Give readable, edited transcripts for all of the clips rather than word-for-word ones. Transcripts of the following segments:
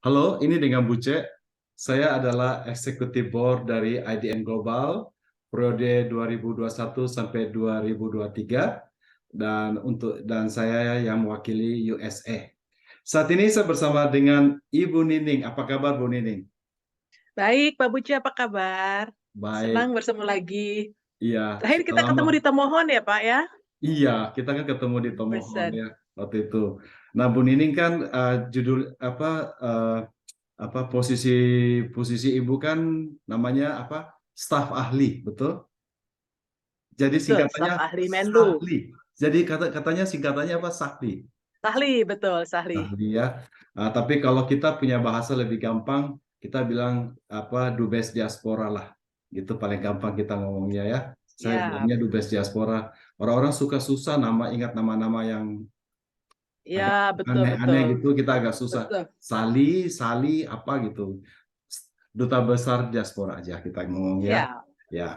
Halo, ini dengan Buce. Saya adalah Executive Board dari IDN Global periode 2021 sampai 2023 dan saya yang mewakili USA. Saat ini saya bersama dengan Ibu Nining. Apa kabar Bu Nining? Baik, Pak Buci, apa kabar? Senang Baik. bertemu lagi. Iya, Terakhir sudah kita lama. ketemu di Tomohon ya, Pak ya? Iya, kita kan ketemu di In Tomohon person. ya waktu itu. Nah, Bu Nining kan judul eh, apa posisi ibu kan namanya apa, staf ahli, betul? Jadi Betul, singkatannya staf ahli Menlu. Sahli. Jadi katanya singkatannya apa, Sahli. Sahli, betul, Sahli. Sahli ya. Tapi kalau kita punya bahasa lebih gampang, kita bilang apa, Dubes Diaspora lah, gitu paling gampang kita ngomongnya ya. Saya Siap. bilangnya Dubes Diaspora. Orang-orang suka susah ingat nama-nama yang agak Ya, betul, aneh-aneh betul. gitu, kita agak susah. Betul. Sali apa gitu. Duta Besar Diaspora aja kita ngomong ya. Siap. Ya.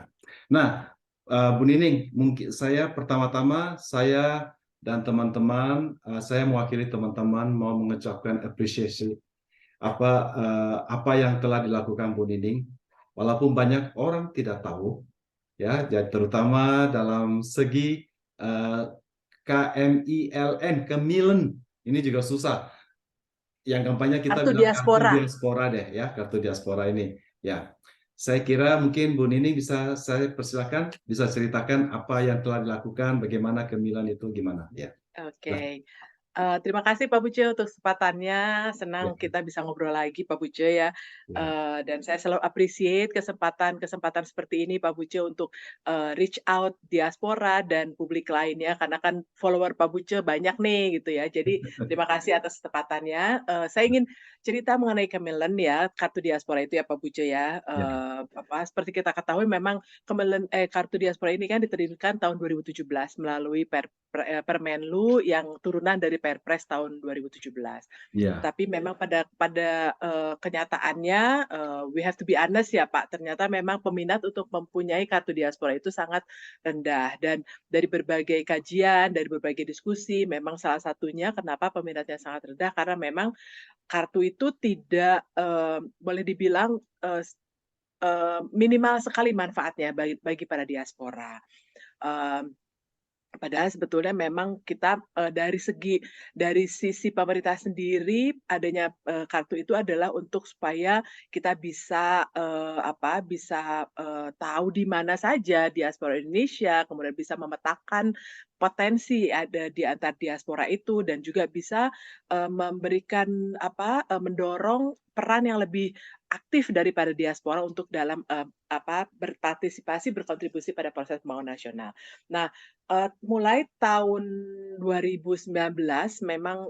Nah, Bu Nining, mungkin saya pertama-tama saya dan teman-teman, saya mewakili teman-teman mau mengucapkan apresiasi apa yang telah dilakukan Bu Nining. Walaupun banyak orang tidak tahu, ya, terutama dalam segi eh, KMILN, Kemilen, ini juga susah. Yang kampanye kita Kartu bilang kartu diaspora. diaspora deh ya, kartu diaspora ini. Ya, saya kira mungkin Bu Nini bisa saya persilakan, bisa ceritakan apa yang telah dilakukan, bagaimana Kemilan itu gimana ya. Lah, Oke. Terima kasih Pak Buce untuk kesempatannya, ya, senang kita bisa ngobrol lagi Pak Buce ya. ya. Dan saya selalu appreciate kesempatan seperti ini Pak Buce untuk reach out diaspora dan publik lainnya, karena kan follower Pak Buce banyak nih gitu ya. Jadi terima kasih atas kesempatannya. Saya ingin cerita mengenai Kemelen ya, kartu diaspora itu ya Pak Buce ya. Ya. Seperti kita ketahui memang kartu diaspora ini kan diterbitkan tahun 2017 melalui Permenlu yang turunan dari Perpres tahun 2017. Ya. Tapi memang kenyataannya, we have to be honest ya Pak, ternyata memang peminat untuk mempunyai kartu diaspora itu sangat rendah, dan dari berbagai kajian, dari berbagai diskusi, memang salah satunya kenapa peminatnya sangat rendah karena memang kartu itu tidak, boleh dibilang, minimal sekali manfaatnya bagi para diaspora. Mmm Padahal sebetulnya memang kita, dari sisi pemerintah sendiri adanya, kartu itu adalah untuk supaya kita bisa, tahu di mana saja diaspora Indonesia, kemudian bisa memetakan potensi ada di antar diaspora itu, dan juga bisa, mendorong peran yang lebih aktif daripada diaspora untuk dalam, berkontribusi pada proses pembangunan nasional. Nah, mulai tahun 2019 memang,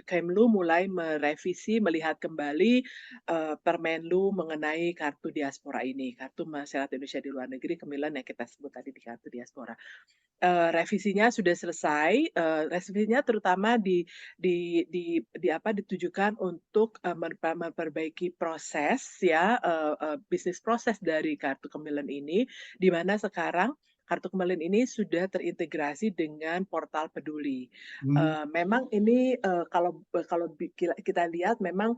Kemlu mulai merevisi, melihat kembali, Permenlu mengenai kartu diaspora ini, kartu masyarakat Indonesia di luar negeri, Kemilen yang kita sebut tadi di kartu diaspora. Revisinya sudah selesai, revisinya terutama ditujukan untuk, memperbaiki proses ya, bisnis proses dari kartu Kemilen ini, di mana sekarang kartu Kemilen ini sudah terintegrasi dengan portal Peduli. Hmm. Memang ini, kita lihat memang,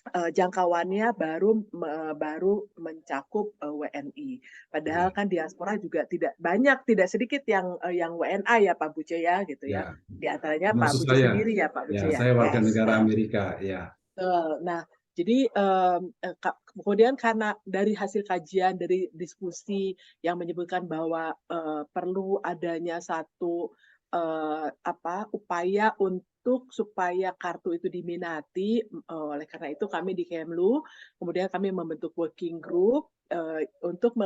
jangkauannya baru mencakup, WNI. Padahal Ya. kan diaspora juga tidak sedikit yang WNA ya Pak Buce ya, gitu Ya. ya. Di antaranya Pak Maksud Buce saya, sendiri ya Pak ya, Buce ya? saya warga Yes, negara Amerika, ya. betul. Nah, jadi, kemudian karena dari hasil kajian, dari diskusi yang menyebutkan bahwa, perlu adanya satu, upaya untuk supaya kartu itu diminati, oleh karena itu kami di Kemlu, kemudian kami membentuk working group, untuk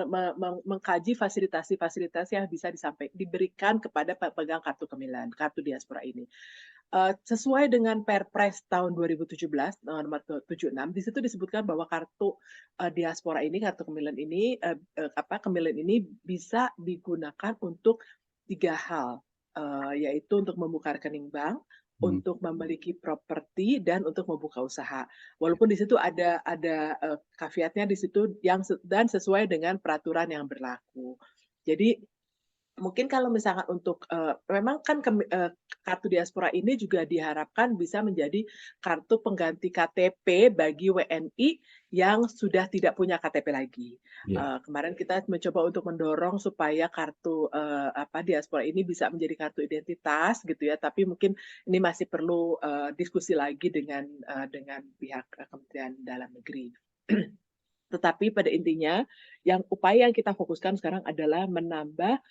mengkaji fasilitasi-fasilitasi yang bisa diberikan kepada pemegang kartu Kemilan, kartu diaspora ini. Sesuai dengan Perpres tahun 2017, nomor 76, di situ disebutkan bahwa kartu, diaspora ini, kartu Kemilen ini, Kemilen ini bisa digunakan untuk 3 hal, yaitu untuk membuka rekening bank, Hmm. untuk memiliki properti, dan untuk membuka usaha. Walaupun di situ ada, caveat-nya di situ dan sesuai dengan peraturan yang berlaku. Jadi Mungkin kalau misalkan untuk, memang kan kartu diaspora ini juga diharapkan bisa menjadi kartu pengganti KTP bagi WNI yang sudah tidak punya KTP lagi. Ya. Kemarin kita mencoba untuk mendorong supaya kartu, diaspora ini bisa menjadi kartu identitas gitu ya, tapi mungkin ini masih perlu, diskusi lagi dengan pihak, Kementerian Dalam Negeri. Tetapi pada intinya, upaya yang kita fokuskan sekarang adalah menambah,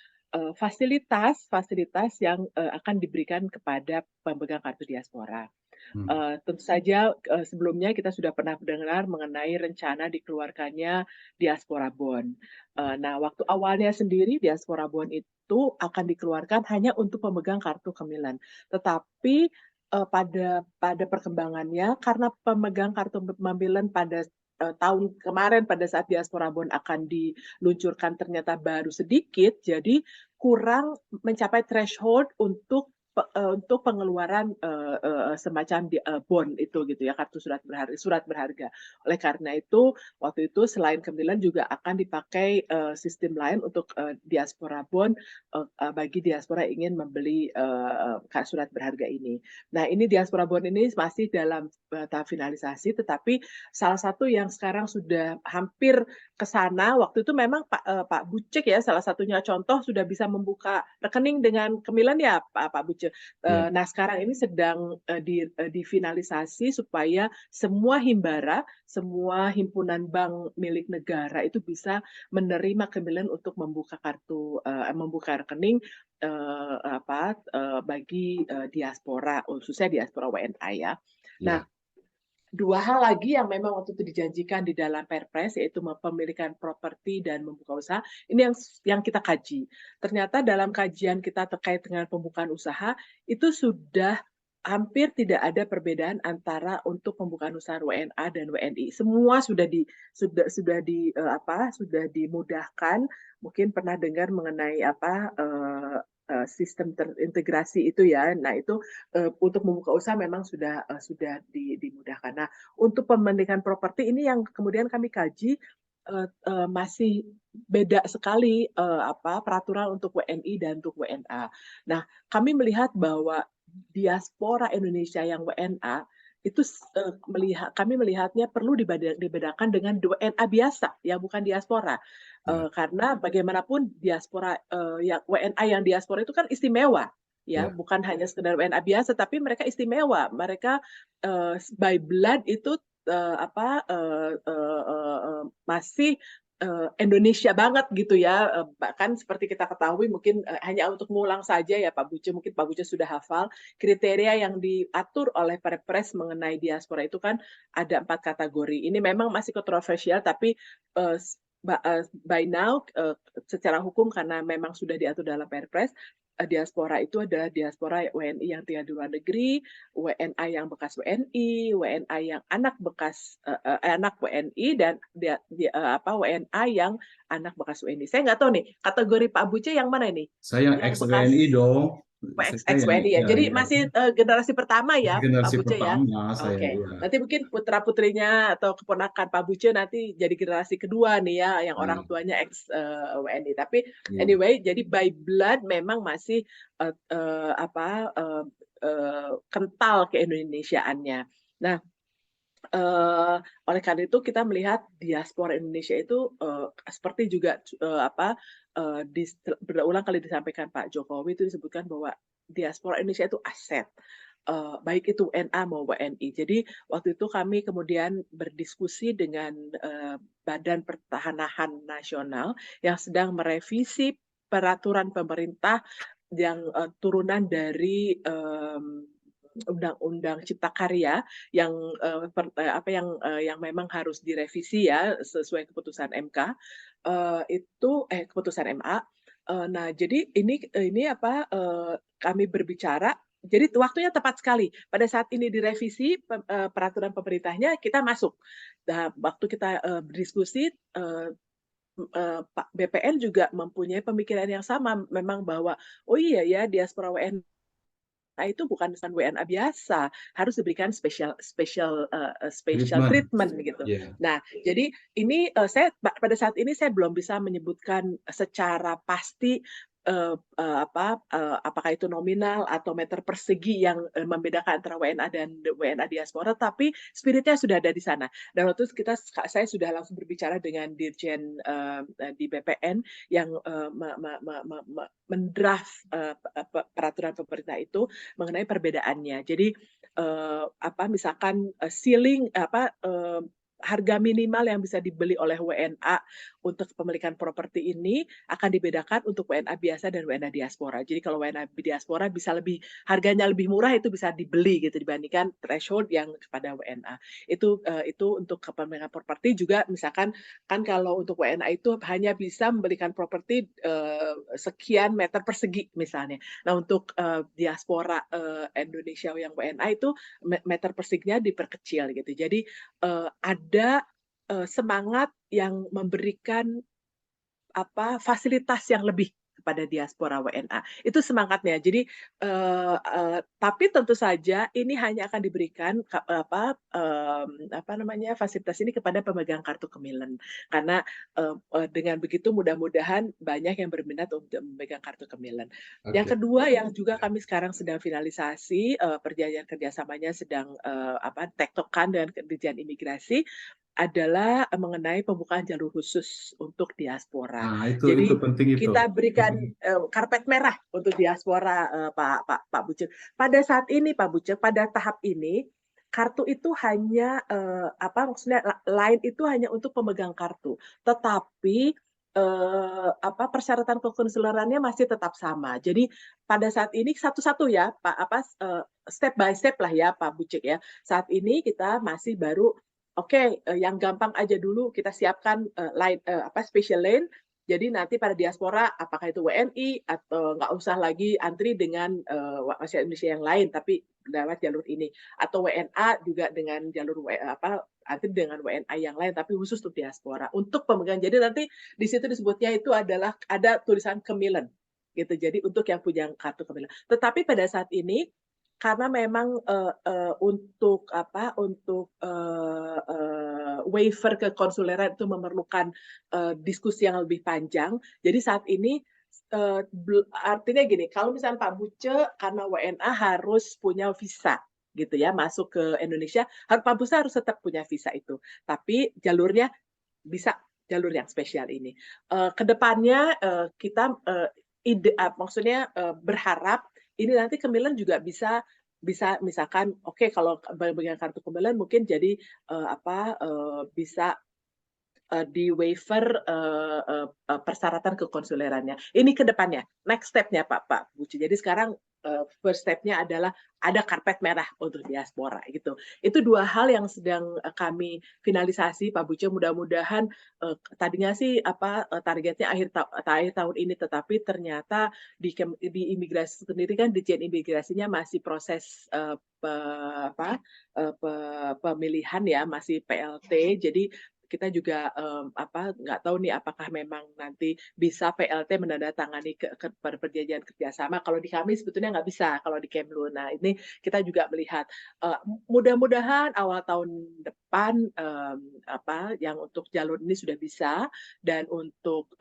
fasilitas yang, akan diberikan kepada pemegang kartu diaspora. Hmm. Tentu saja, sebelumnya kita sudah pernah mendengar mengenai rencana dikeluarkannya Diaspora Bond. Nah, waktu awalnya sendiri Diaspora Bond itu akan dikeluarkan hanya untuk pemegang kartu Kemilen. Tetapi, pada perkembangannya karena pemegang kartu Kemilen pada, tahun kemarin pada saat Diaspora Bond akan diluncurkan ternyata baru sedikit, jadi kurang mencapai threshold untuk pengeluaran, semacam bond itu gitu ya, kartu surat berharga. Oleh karena itu, waktu itu selain Kemilen juga akan dipakai, sistem lain untuk, diaspora bond, bagi diaspora yang ingin membeli, surat berharga ini. Nah, ini diaspora bond ini masih dalam, tahap finalisasi, tetapi salah satu yang sekarang sudah hampir ke sana, waktu itu memang Pak Bucek ya, salah satunya contoh sudah bisa membuka rekening dengan Kemilen ya, Pak Bucek. Ya. Nah, sekarang ini sedang, difinalisasi supaya semua himbara, semua himpunan bank milik negara itu bisa menerima Kemilen untuk membuka rekening, bagi, diaspora, khususnya diaspora WNA ya. Nah, Ya. dua hal lagi yang memang waktu itu dijanjikan di dalam Perpres, yaitu pemilikan properti dan membuka usaha, ini yang kita kaji. Ternyata dalam kajian kita terkait dengan pembukaan usaha, itu sudah hampir tidak ada perbedaan antara untuk pembukaan usaha WNA dan WNI. Semua sudah dimudahkan. Mungkin pernah dengar mengenai sistem terintegrasi itu ya. Nah itu, untuk membuka usaha memang sudah dimudahkan. Nah, untuk pemilikan properti ini yang kemudian kami kaji, masih beda sekali, peraturan untuk WNI dan untuk WNA. Nah, kami melihat bahwa diaspora Indonesia yang WNA itu kami melihatnya perlu dibedakan dengan WNA biasa yang bukan diaspora. Ya. Karena bagaimanapun diaspora, yang WNA yang diaspora itu kan istimewa, ya, Ya. bukan hanya sekedar WNA biasa, tapi mereka istimewa. Mereka, by blood itu, masih, Indonesia banget gitu ya, bahkan seperti kita ketahui mungkin, hanya untuk mengulang saja ya Pak Buce, mungkin Pak Buce sudah hafal, kriteria yang diatur oleh Perpres mengenai diaspora itu kan ada 4 kategori. Ini memang masih kontroversial tapi, eee, by now, secara hukum karena memang sudah diatur dalam Perpres, diaspora itu adalah diaspora WNI yang tinggal di luar negeri, WNA yang bekas WNI, WNA yang anak WNI, dan WNA yang anak bekas WNI. Saya nggak tahu nih, kategori Pak Buce yang mana ini? Saya yang Yang ex WNI bekas dong. Saya yang WNI ya? ya, Jadi ya. masih, generasi pertama Masih ya, Pak generasi Buce ya? pertama saya Oke. ya. Nanti mungkin putra-putrinya atau keponakan Pak Buce nanti jadi generasi kedua nih ya, yang orang Nah, tuanya ex, WNI. Tapi ya. anyway, jadi by blood memang masih, eee eee, apa, eee eee, kental keindonesiaannya. Nah, Eee, oleh karena itu kita melihat diaspora Indonesia itu, seperti juga berulang kali disampaikan Pak Jokowi itu disebutkan bahwa diaspora Indonesia itu aset, baik itu WNA mau WNI. Jadi waktu itu kami kemudian berdiskusi dengan, Badan Pertanahan Nasional yang sedang merevisi peraturan pemerintah yang, turunan dari, Undang-Undang Cipta Karya yang, yang memang harus direvisi ya sesuai keputusan MK, keputusan MA. Nah jadi kami berbicara, jadi waktunya tepat sekali. Pada saat ini direvisi peraturan pemerintahnya kita masuk. Nah waktu kita, berdiskusi, Pak BPN juga mempunyai pemikiran yang sama memang bahwa, "Oh iya ya diaspora itu bukan WNA biasa, harus diberikan special Treatment. treatment gitu." Ya. Nah, jadi ini, pada saat ini saya belum bisa menyebutkan secara pasti, apakah itu nominal atau meter persegi yang membedakan antara WNA dan WNA diaspora, tapi spiritnya sudah ada di sana. Dan waktu itu saya sudah langsung berbicara dengan Dirjen di BPN yang mendraft peraturan pemerintah itu mengenai perbedaannya. Jadi misalkan ceiling harga minimal yang bisa dibeli oleh WNA untuk pemilikan properti ini akan dibedakan untuk WNA biasa dan WNA diaspora. Jadi kalau WNA diaspora bisa harganya lebih murah, itu bisa dibeli gitu dibandingkan threshold yang kepada WNA. Itu untuk kepemilikan properti juga, misalkan kan kalau untuk WNA itu hanya bisa membelikan properti sekian meter persegi misalnya. Nah untuk diaspora Indonesia yang WNA itu meter perseginya diperkecil gitu. Jadi ada semangat yang memberikan fasilitas yang lebih kepada diaspora WNA. Itu semangatnya. Jadi tapi tentu saja ini hanya akan diberikan fasilitas ini kepada pemegang kartu Kemilen. Karena dengan begitu mudah-mudahan banyak yang berminat untuk memegang kartu Kemilen. Oke. Yang kedua yang juga kami sekarang sedang finalisasi, perjanjian kerjasamanya sedang tektokan dengan Dirjen Imigrasi, adalah mengenai pembukaan jalur khusus untuk diaspora. Nah, itu Jadi penting itu. kita berikan karpet merah untuk diaspora, Pak Bucek. Pada saat ini Pak Bucek, pada tahap ini kartu itu hanya maksudnya line itu hanya untuk pemegang kartu, tetapi persyaratan kekonsulerannya masih tetap sama. Jadi pada saat ini satu-satu ya Pak, step by step lah ya Pak Bucek ya. Saat ini kita masih baru yang gampang aja dulu kita siapkan special lane. Jadi nanti pada diaspora apakah itu WNI atau nggak usah lagi antri dengan masyarakat Indonesia yang lain, tapi lewat jalur ini, atau WNA juga dengan jalur antri dengan WNA yang lain, tapi khusus untuk diaspora untuk pemegang. Jadi nanti di situ disebutnya itu adalah ada tulisan Kemilen gitu. Jadi untuk yang punya kartu Kemilen. Tetapi pada saat ini karena memang untuk waiver kekonsuleran itu memerlukan diskusi yang lebih panjang. Jadi saat ini artinya gini, kalau misalnya Pak Buce karena WNA harus punya visa gitu ya, masuk ke Indonesia, Pak Buce harus tetap punya visa itu. Tapi jalurnya bisa jalur yang spesial ini. Kedepannya kita maksudnya berharap ini nanti Kemilen juga bisa misalkan kalau bagian kartu Kemilen mungkin jadi bisa di waiver persyaratan kekonsulerannya. Ini ke depannya, next step-nya Pak Buci. Jadi sekarang first step-nya adalah ada karpet merah untuk diaspora gitu. Itu dua hal yang sedang kami finalisasi Pak Buci. Mudah-mudahan tadinya sih targetnya akhir tahun ini, tetapi ternyata di imigrasi sendiri kan Ditjen Imigrasinya masih proses pemilihan ya, masih PLT. Jadi kita juga nggak tahu nih apakah memang nanti bisa PLT menandatangani perjanjian kerjasama. Kalau di kami sebetulnya nggak bisa kalau di Kemlu. Nah ini kita juga melihat mudah-mudahan awal tahun depan yang untuk jalur ini sudah bisa, dan untuk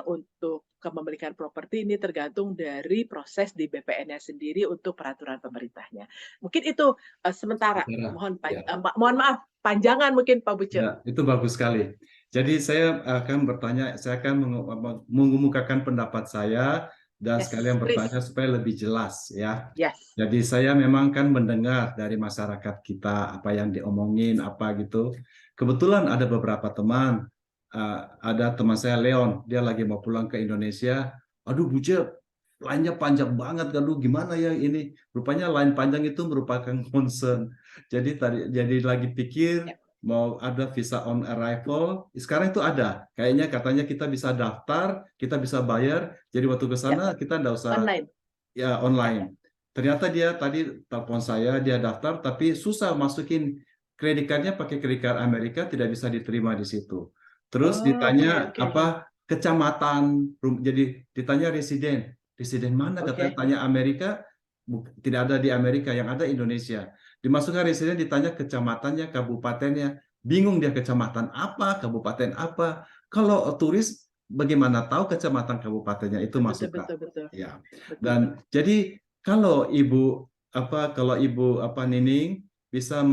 untuk kepemilikan properti ini tergantung dari proses di BPN-nya sendiri untuk peraturan pemerintahnya. Mungkin itu sementara. Mohon maaf panjangan mungkin Pak Buce. Ya, itu bagus sekali. Jadi saya akan mengemukakan pendapat saya dan sekalian bertanya supaya lebih jelas ya. Yes. Jadi saya memang kan mendengar dari masyarakat kita apa yang diomongin apa gitu. Kebetulan ada beberapa teman, ada teman saya Leon, dia lagi mau pulang ke Indonesia. Aduh Buce, line-nya panjang banget, aduh gimana ya ini? Rupanya line panjang itu merupakan concern. Jadi lagi pikir mau ada visa on arrival, sekarang itu ada. Kayaknya katanya kita bisa daftar, kita bisa bayar. Jadi waktu ke sana kita nggak usah online. Ya online. Ternyata dia tadi telepon saya, dia daftar, tapi susah masukin kredit cardnya pakai kredit card Amerika, tidak bisa diterima di situ. Terus ditanya apa kecamatan, jadi ditanya residen mana? Katanya tanya Amerika, tidak ada di Amerika, yang ada Indonesia. Dimasukkan residen, ditanya kecamatannya, kabupatennya, bingung dia kecamatan apa, kabupaten apa. Kalau turis bagaimana tahu kecamatan kabupatennya itu Betul betul masukkan. betul betul. Ya. Betul. Dan jadi kalau Ibu Nining bisa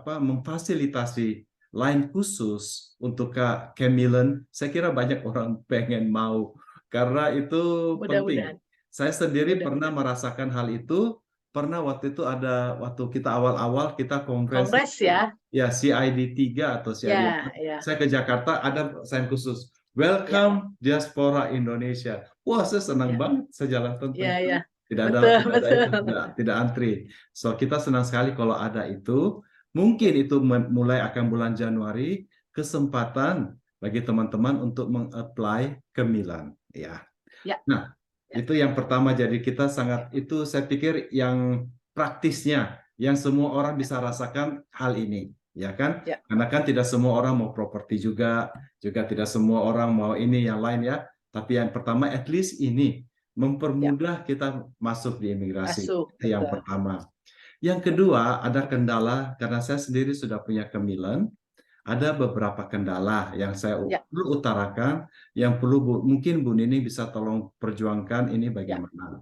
memfasilitasi line khusus untuk Kak Kemilen, saya kira banyak orang pengen mau karena itu penting. Mudah-mudahan, Saya sendiri pernah mudah-mudahan. merasakan hal itu. Pernah waktu itu waktu kita awal-awal kita konferensi Kongres ya. ya CID 3 atau CID 4. Ya, ya, Saya ke Jakarta ada sign khusus. ya, Welcome Diaspora Indonesia. Wah, saya senang ya, banget. Saya jalan ya, ya. tidak ada Betul, tidak ada itu betul. tidak antri. So kita senang sekali kalau ada itu. Mungkin Ya, itu mulai akan bulan Januari kesempatan bagi teman-teman untuk meng-apply ke Milan. Ya. ya, Nah, ya, itu yang pertama. Jadi kita sangat itu saya pikir yang praktisnya, yang semua orang bisa rasakan hal ini, ya kan? ya, Karena kan tidak semua orang mau properti juga tidak semua orang mau ini yang lain ya. Tapi yang pertama, at least ini ya. mempermudah kita masuk di imigrasi. Masuk, Itu yang betul. pertama. Yang kedua, ada kendala karena saya sendiri sudah punya Kemilen, ada beberapa kendala yang saya Ya, perlu utarakan, yang perlu mungkin Bu Nini bisa tolong perjuangkan ini ya, bagaimana.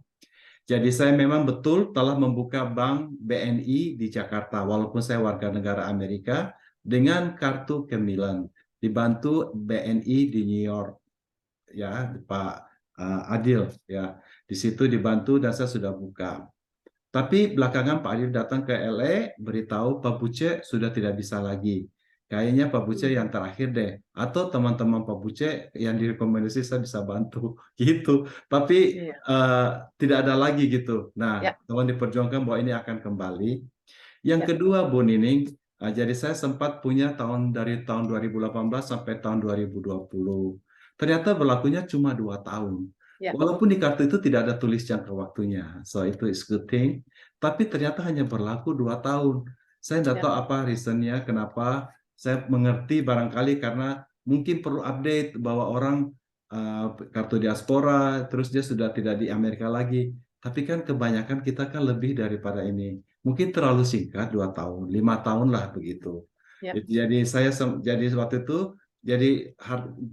Jadi saya memang betul telah membuka bank BNI di Jakarta, walaupun saya warga negara Amerika, dengan kartu Kemilen, dibantu BNI di New York, ya Pak Adil, ya di situ dibantu dan saya sudah buka. Tapi belakangan Pak Adil datang ke LA, beritahu Pak Buce sudah tidak bisa lagi. Kayaknya Pak Buce yang hmm, terakhir deh. Atau teman-teman Pak Buce yang direkomendasi saya bisa bantu. Gitu. Tapi ya, tidak ada lagi gitu. Nah, ya, tolong diperjuangkan bahwa ini akan kembali. Yang ya, kedua, Bu Nining, jadi saya sempat punya dari tahun 2018 sampai tahun 2020. Ternyata berlakunya cuma 2 tahun. ya, Walaupun di kartu itu tidak ada tulis jangka waktunya, so itu is good thing. Tapi ternyata hanya berlaku 2 tahun. Saya tidak ya, tahu apa reasonnya, kenapa. Saya mengerti barangkali karena mungkin perlu update bahwa orang kartu diaspora, terus dia sudah tidak di Amerika lagi. Tapi kan kebanyakan kita kan lebih daripada ini. Mungkin terlalu singkat 2 tahun, 5 tahun lah begitu. ya, Jadi jadi waktu itu jadi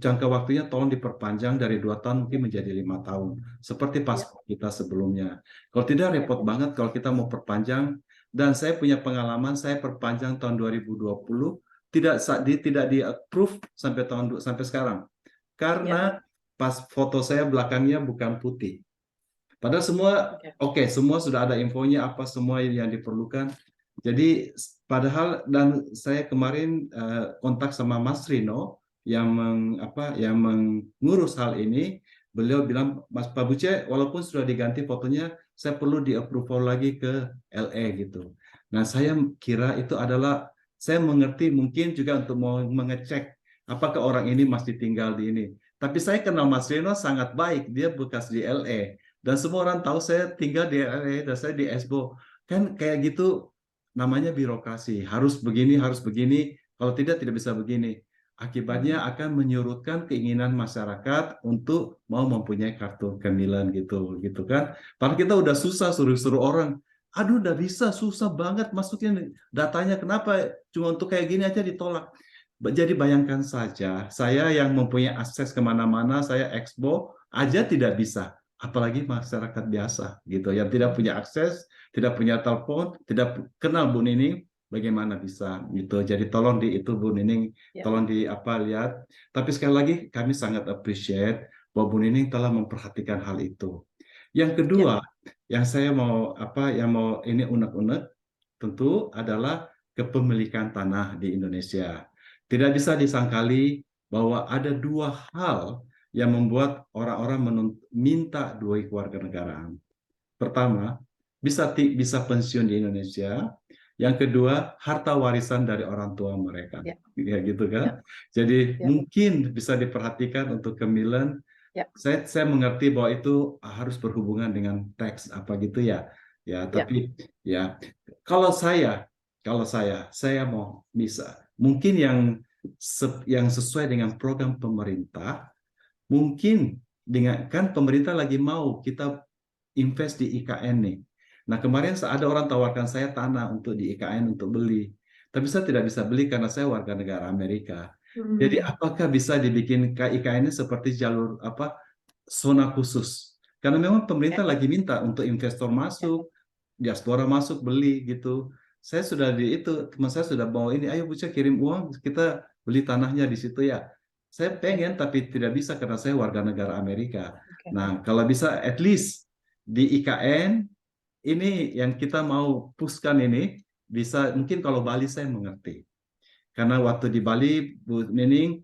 jangka waktunya tolong diperpanjang dari 2 tahun mungkin menjadi 5 tahun, seperti ya, paspor kita sebelumnya. Kalau tidak ya, repot banget kalau kita mau perpanjang. Dan saya punya pengalaman, saya perpanjang tahun 2020 tidak di approve sampai sekarang ya, karena pas foto saya belakangnya bukan putih. Padahal semua oke, oke, semua sudah ada infonya apa semua yang diperlukan. Jadi padahal dan saya kemarin kontak sama Mas Rino yang mengurus hal ini. Beliau bilang, Mas Pak Buce, walaupun sudah diganti fotonya, saya perlu di approval lagi ke LA gitu. Nah, saya kira itu adalah saya mengerti mungkin juga untuk mau mengecek apakah orang ini masih tinggal di ini. Tapi saya kenal Mas Rino sangat baik, dia bekas di LA. Dan semua orang tahu saya tinggal di LA dan saya di Esbo. Kan kayak gitu namanya birokrasi. Harus begini. Kalau tidak bisa begini. Akibatnya hmm, akan menyurutkan keinginan masyarakat untuk mau mempunyai kartu Kemilen gitu, gitu kan. Padahal kita udah susah suruh-suruh orang. Aduh, udah bisa susah banget masukin datanya. Kenapa cuma untuk kayak gini aja ditolak? Jadi bayangkan saja, saya yang mempunyai akses kemana-mana, saya Expo aja tidak bisa apalagi masyarakat biasa gitu yang tidak punya hmm, akses, tidak punya telepon, tidak kenal Bu Nining, bagaimana bisa gitu. Jadi tolong di itu Bu Nining, ya, tolong di lihat. Tapi sekali lagi kami sangat appreciate bahwa Bu Nining telah memperhatikan hal itu. Yang ya, kedua, yang saya mau yang mau ini unek-unek tentu adalah kepemilikan tanah di Indonesia. Tidak bisa disangkali bahwa ada 2 hal yang membuat orang-orang minta dua kewarganegaraan. Pertama, bisa pensiun di Indonesia. Yang kedua, harta warisan dari orang tua mereka. ya, Ya gitu ya, kan. Jadi ya, mungkin bisa diperhatikan untuk Kemilen. ya, Saya mengerti bahwa itu harus berhubungan dengan teks apa gitu ya. Ya, ya, tapi ya kalau saya mau bisa mungkin yang sesuai dengan program pemerintah. Mungkin dengan kan pemerintah lagi mau kita invest di IKN nih. Nah, kemarin ada orang tawarkan saya tanah untuk di IKN untuk beli. Tapi saya tidak bisa beli karena saya warga negara Amerika. Jadi Hmm. apakah bisa dibikin KIKN ini seperti jalur apa zona khusus? Karena memang Ya, pemerintah lagi minta untuk investor ya. masuk, diaspora masuk beli gitu. Saya sudah di itu, teman saya sudah bawa ini, ayo Buca kirim uang, kita beli tanahnya di situ ya. Saya Oke, pengen tapi tidak bisa karena saya warga negara Amerika. oke. Nah, kalau bisa at least di IKN ini yang kita mau puskan ini bisa mungkin kalau Bali saya mengerti. Karena waktu di Bali, Bu Nining,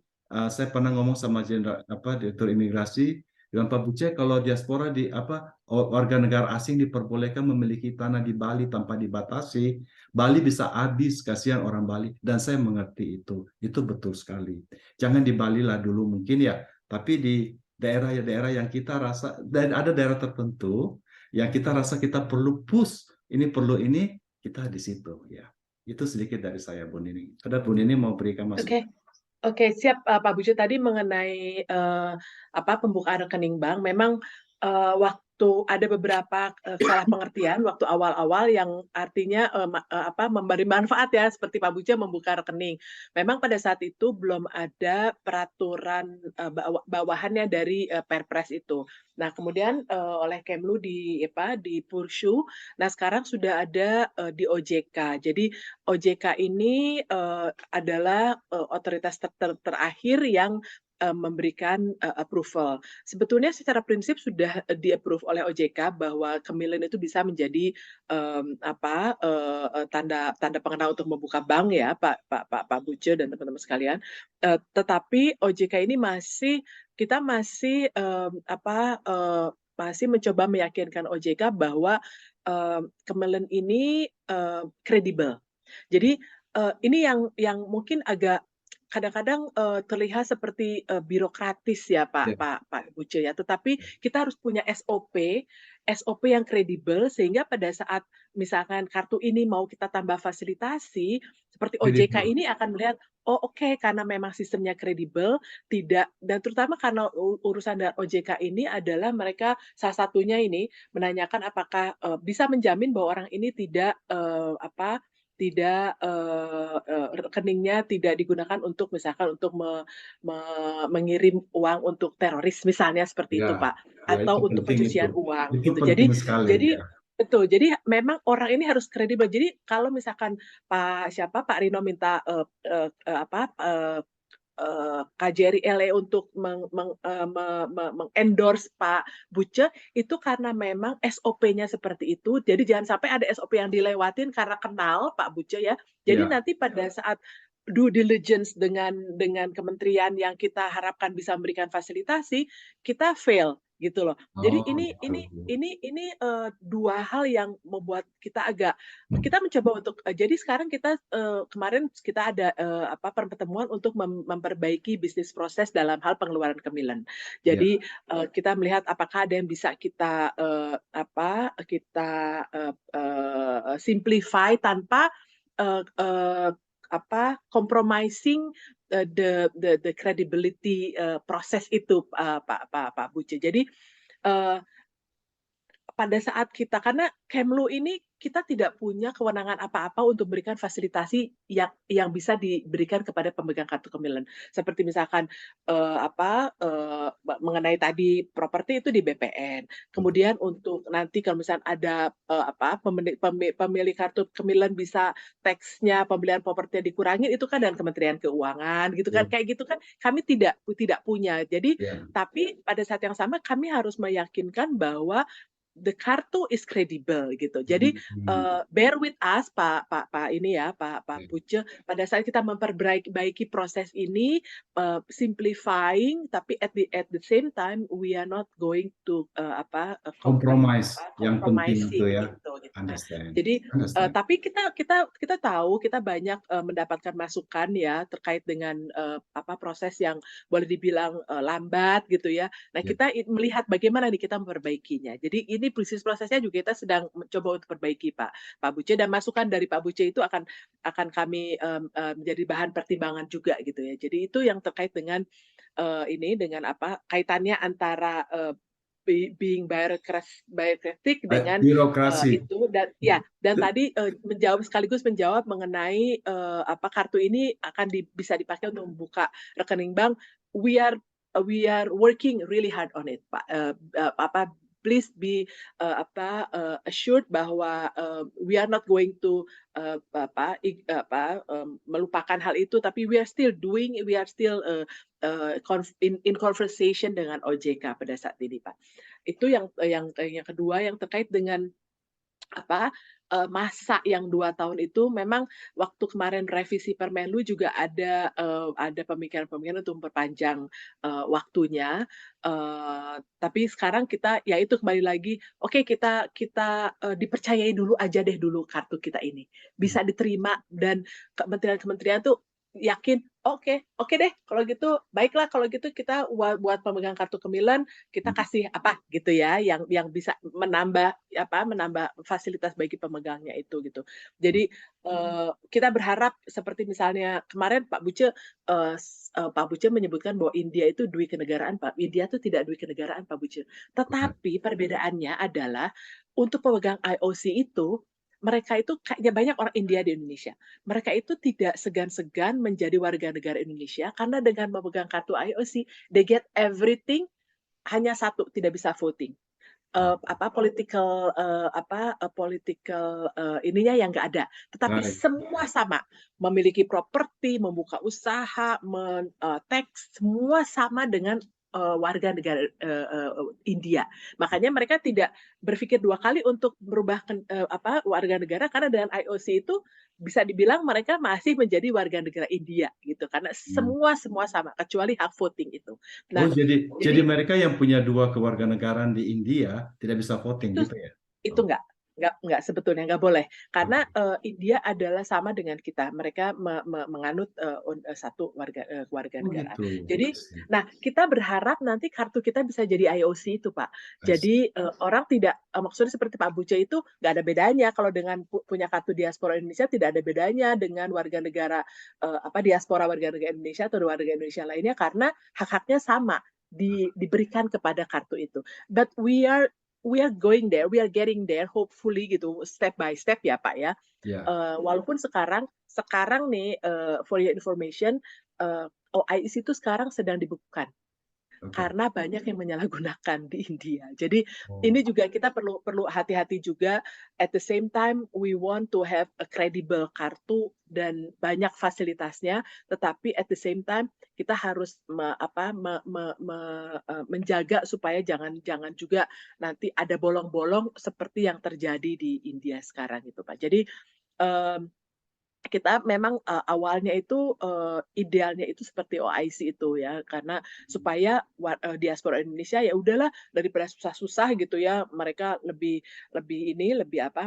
saya pernah ngomong sama jenderal apa direktur imigrasi dengan Pak Buce kalau diaspora di apa warga negara asing diperbolehkan memiliki tanah di Bali tanpa dibatasi, Bali bisa habis kasihan orang Bali dan saya mengerti itu betul sekali. Jangan di Bali lah dulu mungkin ya, tapi di daerah-daerah yang kita rasa dan ada daerah tertentu yang kita rasa kita perlu push ini perlu ini kita di situ ya. Itu sedikit dari saya, Bu Nini. Ada Bu Nini mau berikan Oke, masukan? oke, siap, Pak Bucu tadi mengenai apa pembukaan rekening bank. Memang waktu ada beberapa salah pengertian waktu awal-awal yang artinya apa memberi manfaat ya seperti Pak Bucu membuka rekening. Memang pada saat itu belum ada peraturan bawahannya dari Perpres itu. Nah, kemudian oleh Kemlu di Purshu. Nah, sekarang sudah ada di OJK. Jadi OJK ini adalah otoritas terakhir yang memberikan approval. Sebetulnya secara prinsip sudah di-approve oleh OJK bahwa Kemilen itu bisa menjadi tanda tanda pengenal untuk membuka bank ya, Pak Buce dan teman-teman sekalian. Tetapi OJK ini kita masih masih mencoba meyakinkan OJK bahwa Kemilen ini kredibel. Jadi ini yang mungkin agak kadang-kadang terlihat seperti birokratis ya Ya, Pak Buce ya. Tetapi kita harus punya SOP yang kredibel sehingga pada saat misalkan kartu ini mau kita tambah fasilitasi, seperti OJK kredibel. ini akan melihat, oh oke, karena memang sistemnya kredibel, tidak dan terutama karena urusan dari OJK ini adalah mereka salah satunya ini menanyakan apakah bisa menjamin bahwa orang ini tidak rekeningnya tidak digunakan untuk misalkan untuk mengirim uang untuk teroris misalnya seperti Ya, itu Pak, ya itu atau untuk penting itu. pencucian uang Itu gitu. penting sekali Jadi ya. betul, jadi memang orang ini harus kredibel. Jadi kalau misalkan Pak Rino minta KJRI LE untuk endorse Pak Buce itu karena memang SOP-nya seperti itu. Jadi jangan sampai ada SOP yang dilewatin karena kenal Pak Buce ya. Jadi Ya. nanti pada saat due diligence dengan kementerian yang kita harapkan bisa memberikan fasilitasi, kita fail gitu loh. Jadi Oh, gitu. ini dua hal yang membuat kita mencoba untuk jadi sekarang kemarin kita ada pertemuan untuk memperbaiki bisnis proses dalam hal pengeluaran Kemilen. Ya, Jadi kita melihat apakah ada yang bisa kita simplify tanpa uh, uh, compromising the credibility proses itu Pak Buce. Jadi uh, pada saat karena Kemlu ini kita tidak punya kewenangan apa-apa untuk memberikan fasilitasi yang bisa diberikan kepada pemegang kartu Kemilen. Seperti misalkan mengenai tadi properti itu di BPN. betul. Kemudian untuk nanti kalau misalnya ada pemilik kartu Kemilen bisa teksnya pembelian properti dikurangi itu kan dan Kementerian Keuangan gitu kan Ya, kayak gitu kan kami tidak punya. Jadi ya. tapi pada saat yang sama kami harus meyakinkan bahwa the kartu is credible gitu. Jadi Hmm. bear with us Pak ini ya Pak Ya. Puce pada saat kita memperbaiki proses ini simplifying tapi at the same time we are not going to Compromise yang penting itu compromising ya. gitu gitu. Nah, Understand. jadi Understand. tapi kita tahu kita banyak mendapatkan masukan ya terkait dengan proses yang boleh dibilang lambat gitu ya. Nah, Ya. kita melihat bagaimana nih kita memperbaikinya. Jadi ini bisnis prosesnya juga kita sedang mencoba untuk perbaiki Pak Buce dan masukan dari Pak Buce itu akan kami menjadi bahan pertimbangan juga gitu ya. Jadi itu yang terkait dengan ini dengan kaitannya antara being bureaucratic dengan Birokrasi. itu dan ya dan tadi sekaligus menjawab mengenai apa kartu ini akan bisa dipakai untuk membuka rekening bank. We are working really hard on it, Pak. Apa please be assured bahwa we are not going to melupakan hal itu, tapi we are still in conversation dengan OJK pada saat ini, Pak. Itu yang kedua yang terkait dengan apa masa yang 2 tahun itu memang waktu kemarin revisi Permenlu juga ada pemikiran-pemikiran untuk memperpanjang waktunya. Tapi sekarang kita ya itu kembali lagi, oke kita kita dipercayai dulu aja deh dulu kartu kita ini. Bisa diterima dan kementerian-kementerian tuh yakin, oke deh kalau gitu, baiklah kalau gitu kita buat pemegang kartu Kemilen kita kasih apa gitu ya yang bisa menambah fasilitas bagi pemegangnya itu gitu. Jadi kita berharap seperti misalnya kemarin Pak Buce menyebutkan bahwa India itu duit kenegaraan, Pak. India itu tidak duit kenegaraan, Pak Buce. Tetapi perbedaannya adalah untuk pemegang IOC itu mereka itu kayaknya banyak orang India di Indonesia. Mereka itu tidak segan-segan menjadi warga negara Indonesia karena dengan memegang kartu IOC, they get everything hanya satu, tidak bisa voting. Political ininya yang nggak ada. Tetapi Baik. semua sama, memiliki properti, membuka usaha, tax, semua sama dengan warga negara India. Makanya mereka tidak berpikir 2 kali untuk merubah warga negara karena dengan IOC itu bisa dibilang mereka masih menjadi warga negara India gitu karena semua sama kecuali hak voting itu. Oh, Nah, jadi mereka yang punya 2 kewarganegaraan di India tidak bisa voting itu gitu ya? itu nggak sebetulnya nggak boleh karena India adalah sama dengan kita mereka menganut satu warga Oh negara. gitu. Jadi nah kita berharap nanti kartu kita bisa jadi IOC itu Pak. Jadi orang tidak maksudnya seperti Pak Buce itu nggak ada bedanya kalau dengan punya kartu diaspora Indonesia tidak ada bedanya dengan warga negara diaspora warga negara Indonesia atau warga Indonesia lainnya karena hak-haknya sama diberikan kepada kartu itu. But we are going there, we are getting there, hopefully gitu, step by step ya Pak ya. Ya. Walaupun sekarang nih, for your information, OIC itu sekarang sedang dibekukan. Oke. Karena banyak yang menyalahgunakan di India. Jadi Oh. ini juga kita perlu hati-hati juga. At the same time, we want to have a credible kartu dan banyak fasilitasnya. Tetapi at the same time kita harus menjaga supaya jangan juga nanti ada bolong-bolong seperti yang terjadi di India sekarang gitu Pak. Jadi kita memang awalnya itu idealnya itu seperti OIC itu ya karena supaya diaspora Indonesia ya udahlah daripada susah-susah gitu ya mereka lebih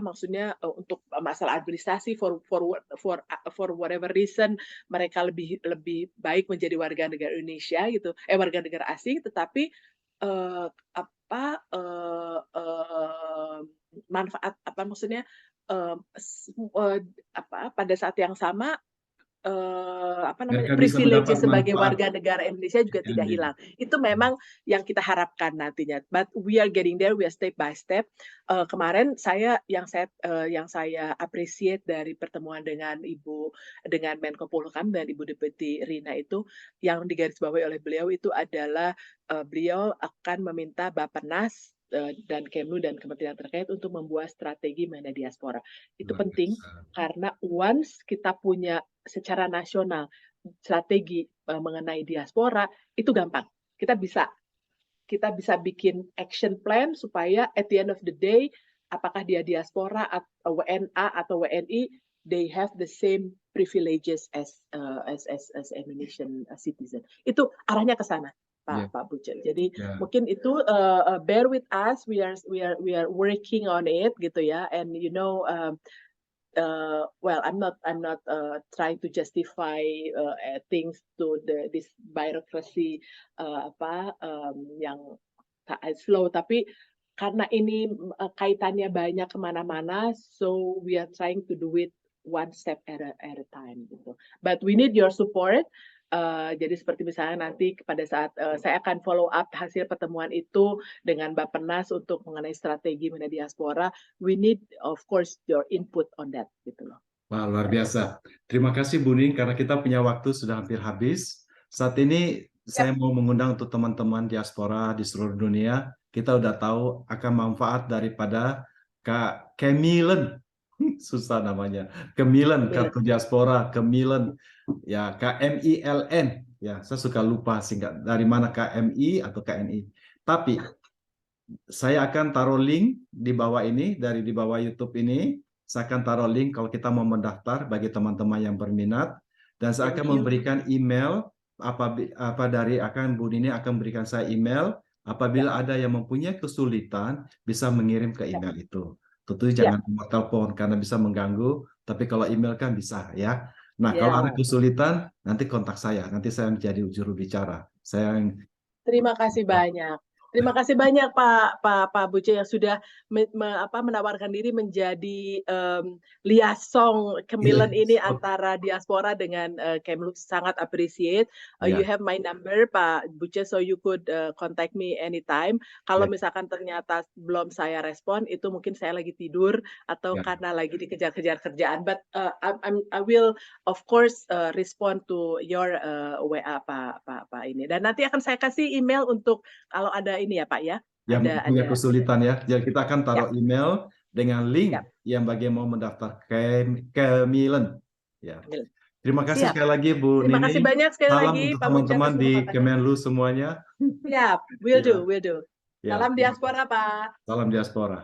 maksudnya untuk masalah administrasi for whatever reason mereka lebih baik menjadi warga negara Indonesia gitu warga negara asing tetapi manfaat maksudnya pada saat yang sama Mereka bisa mendapat privilege sebagai manfaat. warga negara Indonesia juga tidak hilang. Itu memang yang kita harapkan nantinya. But we are getting there, we are step by step. Kemarin yang saya appreciate dari pertemuan dengan Menko Polhukam dan Ibu Deputi Rina itu yang digarisbawahi oleh beliau itu adalah beliau akan meminta Bappenas dan Kemlu dan kementerian terkait untuk membuat strategi mengenai diaspora. Itu penting karena once kita punya secara nasional strategi mengenai diaspora itu gampang. Kita bisa bikin action plan supaya at the end of the day apakah dia diaspora atau WNA atau WNI they have the same privileges as Indonesian citizen. Itu arahnya ke sana. Pak Buce. Jadi mungkin itu bear with us, we are working on it gitu ya, and you know well, I'm not trying to justify things to this bureaucracy yang slow, tapi karena ini kaitannya banyak kemana-mana, so we are trying to do it one step at a time gitu. But we need your support. Jadi seperti misalnya nanti pada saat, saya akan follow up hasil pertemuan itu dengan Bappenas untuk mengenai strategi mengenai diaspora, we need of course your input on that, gitu loh. Wah, luar biasa. Terima kasih Bu Ning, karena kita punya waktu sudah hampir habis. Saat ini saya Yap, mau mengundang untuk teman-teman diaspora di seluruh dunia. Kita udah tahu akan manfaat daripada Kak Kemilen, susah namanya, Kemilen, Milen. kartu diaspora, Kemilen, ya KMILN. Ya, saya suka lupa singkat dari mana KMI atau KNI. Tapi saya akan taruh link di bawah ini, dari di bawah YouTube ini. Saya akan taruh link kalau kita mau mendaftar bagi teman-teman yang berminat. Dan saya Thank akan you. memberikan email, apa dari akan Bu Nini akan memberikan saya email. Apabila ada yang mempunyai kesulitan, bisa mengirim ke email itu. Tentu Ya, jangan nomor telepon karena bisa mengganggu. Tapi kalau email kan bisa ya. Nah, kalau ada ya. kesulitan, nanti kontak saya. Nanti saya menjadi juru bicara. Saya yang Terima kasih banyak. Terima kasih banyak Pak Buce yang sudah menawarkan diri menjadi, liaison Kemilen ini antara diaspora dengan, Kemlu. Sangat appreciate. You ya, have my number Pak Buce, so you could, contact me anytime. Kalau ya, misalkan ternyata belum saya respon, itu mungkin saya lagi tidur atau ya. karena lagi dikejar-kejar kerjaan. But, I will of course, respond to your, WA Pak ini. Dan nanti akan saya kasih email untuk kalau ada ini ya Pak ya, Yang punya ada kesulitan ya. Jadi kita akan taruh siap email dengan link siap, yang bagi mau mendaftar ke Milen. Ya. ambil. Terima kasih Siap. sekali lagi Bu Terima kasih Nini. banyak sekali Salam lagi untuk Pak Buce atas teman-teman di kesempatannya. Kemenlu semuanya. Siap, will do Ya, will do. ya. Salam diaspora Pak. Salam diaspora.